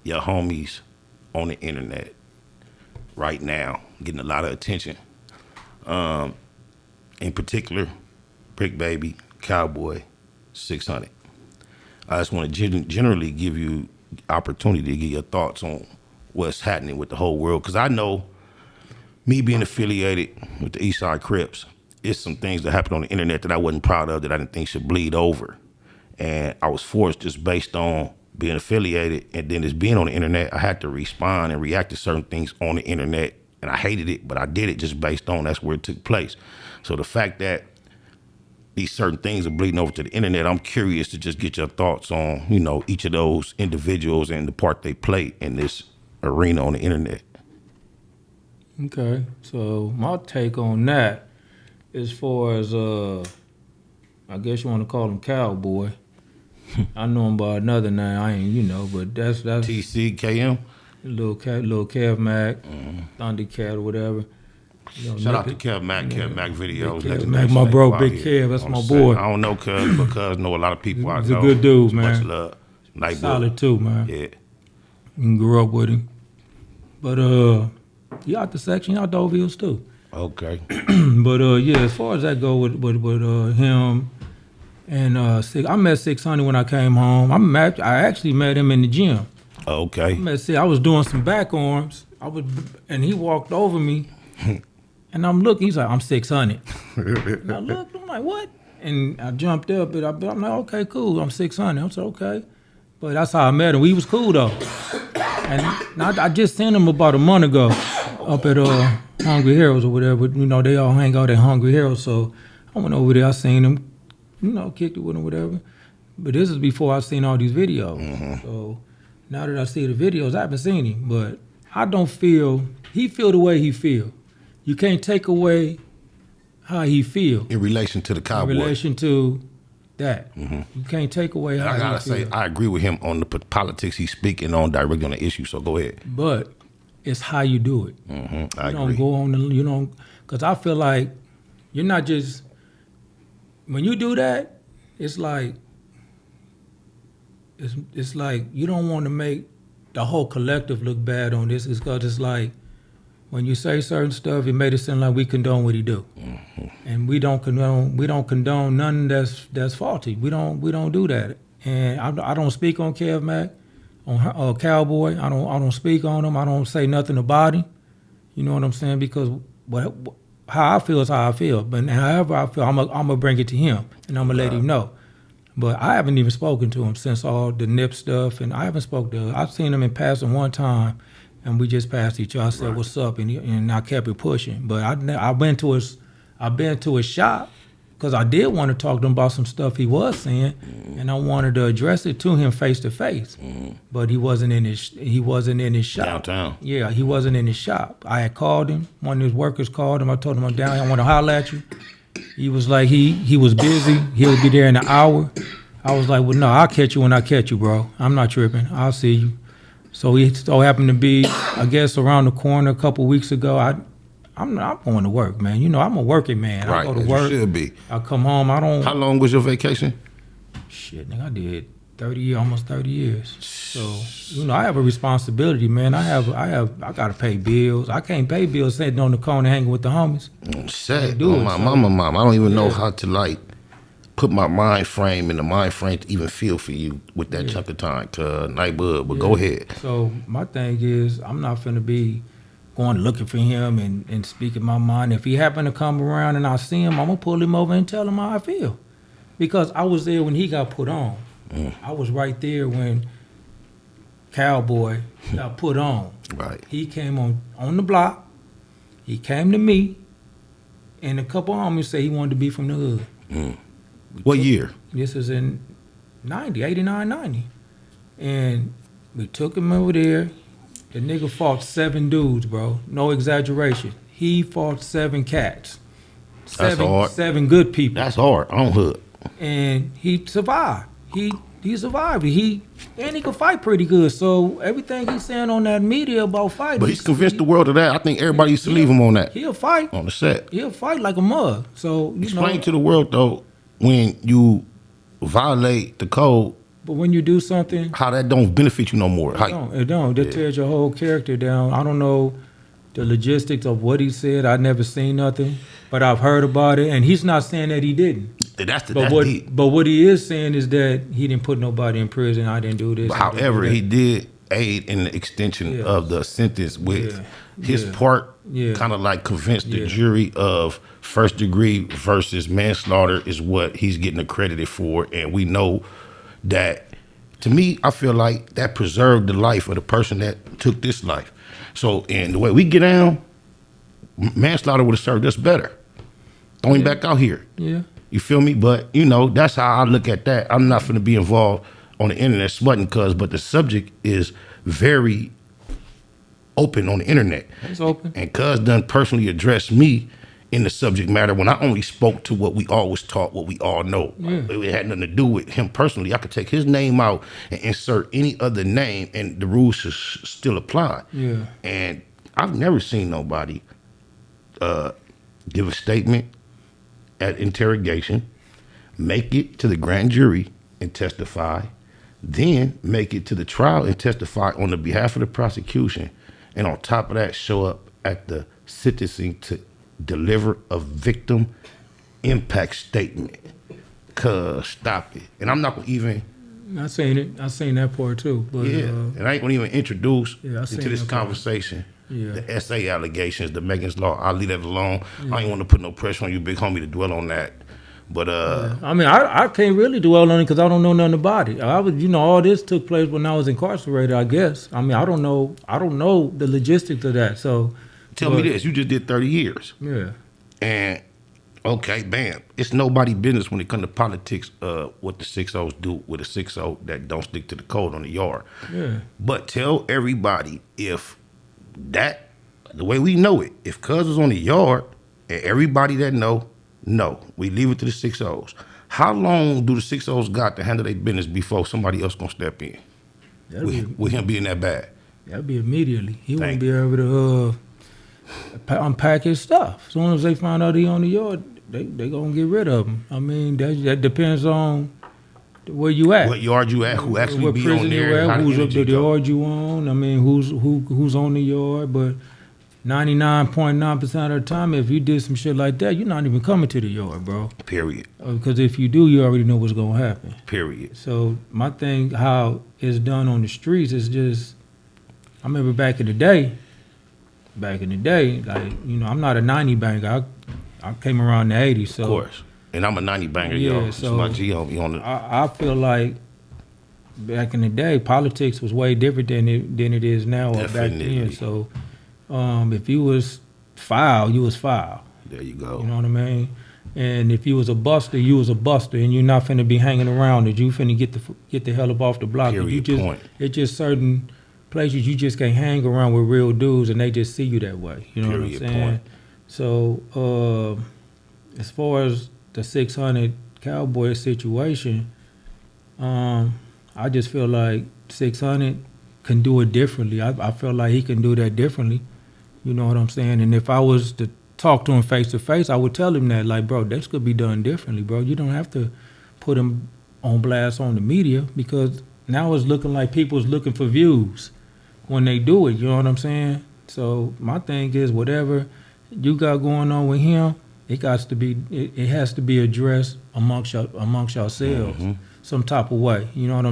your homies on the internet right now, getting a lot of attention. In particular, Bricc Baby, Cowboy, 600. I just want to generally give you opportunity to get your thoughts on what's happening with the whole world. Because I know, me being affiliated with the Eastside Crips, it's some things that happen on the internet that I wasn't proud of, that I didn't think should bleed over. And I was forced, just based on being affiliated and then just being on the internet, I had to respond and react to certain things on the internet. And I hated it, but I did it just based on that's where it took place. So the fact that these certain things are bleeding over to the internet, I'm curious to just get your thoughts on, you know, each of those individuals and the part they play in this arena on the internet. Okay, so my take on that, as far as, I guess you want to call him Cowboy. I know him by another name, I ain't, you know, but that's TCKM? Little Kev Mac, Thundercat or whatever. You know, Shout out to Kev Mac videos. Kev Mac, my bro, Big Kev, that's my boy. I don't know Cuz, but Cuz know a lot of people I know. He's a good dude, man. Much love. Nice solid too, man. Yeah. You grew up with him. But he out the section, out Dovilles too. Okay. But yeah, as far as that go with him and I met 600 when I came home. I actually met him in the gym. Okay. I was doing some back arms. And he walked over me, and I'm looking. He's like, "I'm 600." And I looked. I'm like, "What?" And I jumped up, but I'm like, "Okay, cool. I'm 600." I said, "Okay," but that's how I met him. We was cool though. And I just seen him about a month ago up at Hungry Heroes or whatever. You know, they all hang out at Hungry Heroes, so I went over there. I seen him, you know, kicked it with him, whatever. But this is before I seen all these videos. Mm-hmm. So now that I see the videos, I haven't seen him, but I don't feel, he feel the way he feel. You can't take away how he feel. In relation to the Cowboy. In relation to that. Mm-hmm. You can't take away how he feel. I gotta say, I agree with him on the politics he's speaking on directly on the issue, so go ahead. But it's how you do it. Mm-hmm. I agree. Don't go on you know, because I feel like you're not just, when you do that, it's like you don't want to make the whole collective look bad on this. It's because it's like when you say certain stuff, it made it sound like we condone what he do, mm-hmm. and we don't condone nothing that's faulty. We don't do that. And I don't speak on Kev Mac, on Cowboy. I don't speak on him. I don't say nothing about him. You know what I'm saying? Because how I feel is how I feel. But however I feel, I'm gonna bring it to him, and I'm gonna let him know. But I haven't even spoken to him since all the NIP stuff, and I haven't spoken to him. I've seen him in passing one time, and we just passed each other. I said, "What's up?" And I kept it pushing. But I've been to his shop because I did want to talk to him about some stuff he was saying, and I wanted to address it to him face to face. But he wasn't in his shop downtown. Yeah, he wasn't in his shop. I had called him. One of his workers called him. I told him I'm down. I want to holler at you. He was like, he was busy. He'll be there in an hour. I was like, well, no, I'll catch you when I catch you, bro. I'm not tripping. I'll see you. So he so happened to be, I guess, around the corner a couple weeks ago. I'm going to work, man. You know, I'm a working man. Right, I go to work. You should be. I come home. I don't. How long was your vacation? Shit, nigga, I did 30 years, almost 30 years. So, you know, I have a responsibility, man. I gotta pay bills. I can't pay bills sitting on the corner hanging with the homies. Sad. My mama. I don't even know how to like put my mind frame in the mind frame to even feel for you with that chunk of time. Nightbud, but go ahead. So my thing is, I'm not finna be going looking for him and speaking my mind. If he happen to come around and I see him, I'm gonna pull him over and tell him how I feel. Because I was there when he got put on. I was right there when Cowboy got put on. Right. He came on the block. He came to me, and a couple homies said he wanted to be from the hood. What year? This is in 89, 90. And we took him over there. The nigga fought 7 dudes, bro. No exaggeration. He fought 7 cats. That's hard. 7 good people. That's hard on hood. And he survived. He survived. He could fight pretty good. So everything he's saying on that media about fighting. But he's convinced the world of that. I think everybody used to leave him on that. He'll fight. On the set. He'll fight like a mug. So explain to the world though, when you violate the code But when you do something, how that don't benefit you no more. it don't. That tears your whole character down. I don't know the logistics of what he said. I never seen nothing, but I've heard about it, and he's not saying that he didn't. But what he is saying is that he didn't put nobody in prison. I didn't do this. However, he did aid in the extension of the sentence with his part. Kind of like convinced the jury of first degree versus manslaughter is what he's getting accredited for, and we know that. To me, I feel like that preserved the life of the person that took this life. So, and the way we get down, manslaughter would have served us better. Throw him back out here. Yeah. You feel me? But, you know, that's how I look at that. I'm not going to be involved on the internet smutting but the subject is very open on the internet. It's open. And cuz done personally addressed me in the subject matter when I only spoke to what we always taught, what we all know. It had nothing to do with him personally. I could take his name out and insert any other name and the rules should still apply. Yeah. And I've never seen nobody give a statement at interrogation, make it to the grand jury and testify, then make it to the trial and testify on the behalf of the prosecution, and on top of that, show up at the sentencing to deliver a victim impact statement. Cuz stop it. And I'm not gonna even. I seen it. I seen that part too. But, and I ain't gonna even introduce into this conversation Yeah. the SA allegations, the Megan's Law. I'll leave that alone. I ain't want to put no pressure on you, big homie, to dwell on that. But I mean, I can't really dwell on it because I don't know nothing about it. I was, all this took place when I was incarcerated, I guess. I mean, I don't know the logistics of that. So tell me this: you just did 30 years. Yeah. And okay, bam, it's nobody business when it comes to politics. What the 6-0s do with a 6-0 that don't stick to the code on the yard. Yeah. But tell everybody if that the way we know it, if cuz was on the yard and everybody that know, we leave it to the 6-0s. How long do the 6-0s got to handle their business before somebody else gonna step in? With him being that bad? That'd be immediately. He wouldn't be able to unpack his stuff. As soon as they find out he on the yard, they gonna get rid of him. I mean, that depends on where you at. What yard you at? Who actually what be prison on there? you at? Who's up the yard you on? I mean, who's on the yard? But 99.9% of the time, if you did some shit like that, you're not even coming to the yard, bro. Period. Because if you do, you already know what's gonna happen. Period. So my thing, how it's done on the streets, is just. I remember back in the day, like, I'm not a 90 banger. I came around the 80s, so. Of course. And I'm a 90 banger, yeah, yo. So my G on the. I feel like back in the day, politics was way different than it is now. Definitely. Back then. So if you was foul, you was foul. There you go. You know what I mean? And if you was a buster, you was a buster, and you're not finna be hanging around it. You finna get the hell up off the block. Point. It's just certain places you just can't hang around with real dudes, and they just see you that way. You know what I'm saying? Point. So as far as the 600 Cowboy situation, I just feel like 600 can do it differently. I feel like he can do that differently. You know what I'm saying? And if I was to talk to him face to face, I would tell him that, like, bro, this could be done differently, bro. You don't have to put him on blast on the media, because now it's looking like people's looking for views when they do it. You know what I'm saying? So my thing is, whatever you got going on with him, it has to be addressed amongst yourselves some type of way. You know what I'm saying?